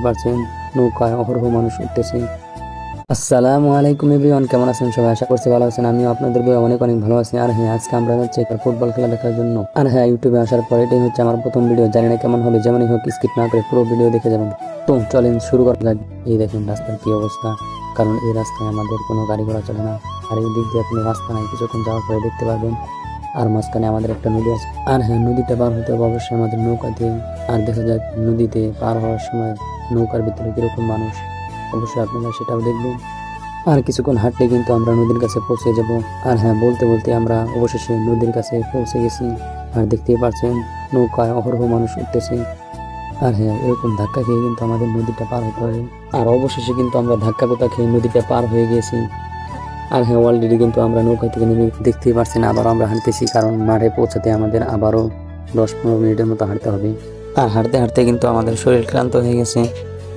পারছেন নৌকায় অহরহ মানুষ উঠতেছে। আসসালামু আলাইকুম এভরিওয়ান, কেমন আছেন সবাই? আশা করছি ভালো আছেন। আমি আপনাদের বই অনেক অনেক ভালো আছি। আর হ্যাঁ, আজকে আমরা যাচ্ছি একটা ফুটবল খেলা দেখার জন্য। আর হ্যাঁ, ইউটিউবে আসার পর এটাই হচ্ছে আমার প্রথম ভিডিও। জানি না কেমন হবে, যেমনই হোক স্কিপ না করে পুরো ভিডিও দেখে যাবেন। তো চলেন শুরু করা যাক। এই দেখেন রাস্তার কি অবস্থা, কারণ এই রাস্তায় আমাদের কোনো গাড়ি ঘোড়া চলে না। আর এই দিক দিয়ে কোনো রাস্তা নাই, কিছুক্ষণ যাওয়ার পরে দেখতে পারবেন। আর মাঝখানে আমাদের একটা নদী আছে। আর হ্যাঁ, নদীটা পার হতে হবে অবশ্যই আমাদের নৌকাতে। আর দেখা যাক নদীতে পার হওয়ার সময় নৌকার ভিতরে কিরকম মানুষ, অবশ্যই আপনারা সেটাও দেখবেন। আর কিছুক্ষণ হাঁটলে কিন্তু আমরা নদীর কাছে পৌঁছে যাব। আর হ্যাঁ, বলতে বলতে আমরা অবশেষে নদীর কাছে পৌঁছে গেছি। আর দেখতেই পাচ্ছেন নৌকায় অহরহ মানুষ উঠতেছে। আর হ্যাঁ, এরকম ধাক্কা খেয়ে কিন্তু আমাদের নদীটা পার হতে হবে। আর অবশেষে কিন্তু আমরা ধাক্কা কোথা খেয়ে নদীটা পার হয়ে গেছি। আর হ্যাঁ, অলরেডি কিন্তু আমরা নৌকা থেকে নেমে দেখতেই পারছেন আবারও আমরা হাঁটতেছি, কারণ মাঠে পৌঁছাতে আমাদের আবারও 10-15 মিনিটের মতো হাঁটতে হবে। আর হাঁটতে হাঁটতে কিন্তু আমাদের শরীর ক্লান্ত হয়ে গেছে।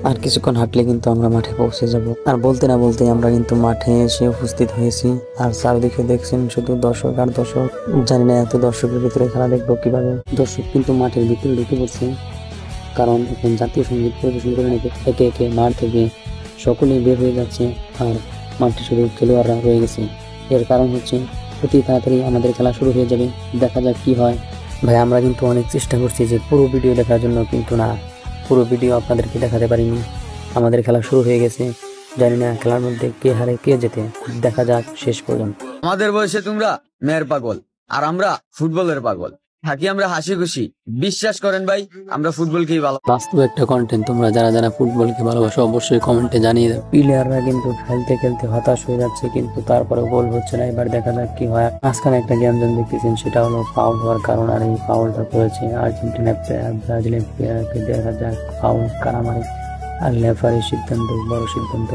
আর কিছুক্ষণ হাঁটলে কিন্তু আমরা মাঠে পৌঁছে যাব। আর বলতে না বলতে আমরা কিন্তু মাঠে এসে উপস্থিত হয়েছি। আর চারদিকে দেখছেন শুধু দর্শক আর দর্শক। জানি না এত দর্শকের ভিতরে খেলা দেখবো কিভাবে। দর্শক কিন্তু মাঠের ভিতরে ঢুকে পড়ছে, কারণ এখন জাতীয় সঙ্গীত পরিবেশন করে একে একে মাঠ থেকে সকলেই বের হয়ে যাচ্ছে। আর মাঠে শুধু খেলোয়াড়রা রয়ে গেছে। এর কারণ হচ্ছে অতি তাড়াতাড়ি আমাদের খেলা শুরু হয়ে যাবে। দেখা যাক কি হয়। ভাই, আমরা কিন্তু অনেক চেষ্টা করছি যে পুরো ভিডিও দেখার জন্য, কিন্তু না, পুরো ভিডিও আপনাদেরকে দেখাতে পারিনি। আমাদের খেলা শুরু হয়ে গেছে। জানি না খেলার মধ্যে কে হারে কে জেতে, দেখা যাক শেষ পর্যন্ত। আমাদের বয়সে তোমরা মেয়ের পাগল আর আমরা ফুটবলের পাগল, থাকি আমরা হাসি খুশি। বিশ্বাস করেন ভাই, আমরা ফুটবলকেই ভালো। বাস্তব একটা কন্টেন্ট। তোমরা যারা যারা ফুটবলকে ভালোবাসো অবশ্যই কমেন্টে জানিয়ে দাও। প্লেয়াররা কিন্তু খেলতে খেলতে হতাশ হয়ে যাচ্ছে, কিন্তু তারপরে গোল হচ্ছে না। এবার দেখা যাক কি হয়। মাঝখানে একটা গেম জোন দেখতেছেন, সেটা হলো ফাউল হওয়ার কারণ। আর এই ফাউলটা করেছে আর্জেন্টিনা প্লেয়ার, ব্রাজিলের প্লেয়ারকে। দেখা যাক ফাউল কারা মারে। আর লেফারির সিদ্ধান্ত, বড় সিদ্ধান্ত।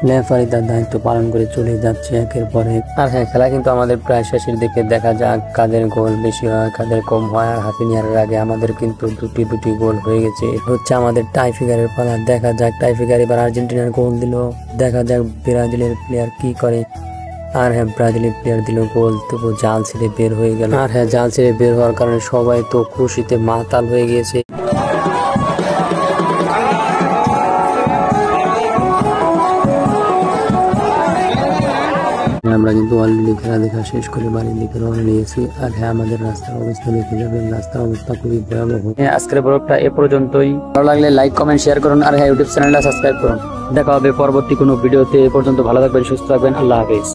লেফারি তার দায়িত্ব পালন করে চলে যাচ্ছে একের পর এক। আর হ্যাঁ, খেলা কিন্তু আমাদের প্রায় শেষের দিকে। দেখা যাক কাদের গোল বেশি হয়, কাদের কম হয়। আর হাফ ইয়ারের আগে আমাদের কিন্তু দুটি গোল হয়ে গেছে। হচ্ছে আমাদের টাই ফিগারের পালা। দেখা যাক টাই ফিগার এবার আর্জেন্টিনার গোল দিল। দেখা যাক ব্রাজিলের প্লেয়ার কি করে। আর হ্যাঁ, ব্রাজিলের প্লেয়ার দিল গোল, তবু জাল ছেড়ে বের হয়ে গেল। আর হ্যাঁ, জাল ছেড়ে বের হওয়ার কারণে সবাই তো খুশিতে মাতাল হয়ে গিয়েছে। আমরা কিন্তু অলরেডি খেলা দেখা শেষ করে বাড়ির দিকে রওনা দিয়েছি। আর হ্যাঁ, আমাদের রাস্তার অবস্থা দেখে যাবেন, রাস্তার অবস্থা খুবই ভয়াবহ। আজকের ব্লগটা এ পর্যন্তই। ভালো লাগলে লাইক কমেন্ট শেয়ার করুন। আর হ্যাঁ, ইউটিউব চ্যানেলটা সাবস্ক্রাইব করুন। দেখা হবে পরবর্তী কোনো ভিডিওতে। এ পর্যন্ত ভালো থাকবেন, সুস্থ থাকবেন। আল্লাহ হাফেজ।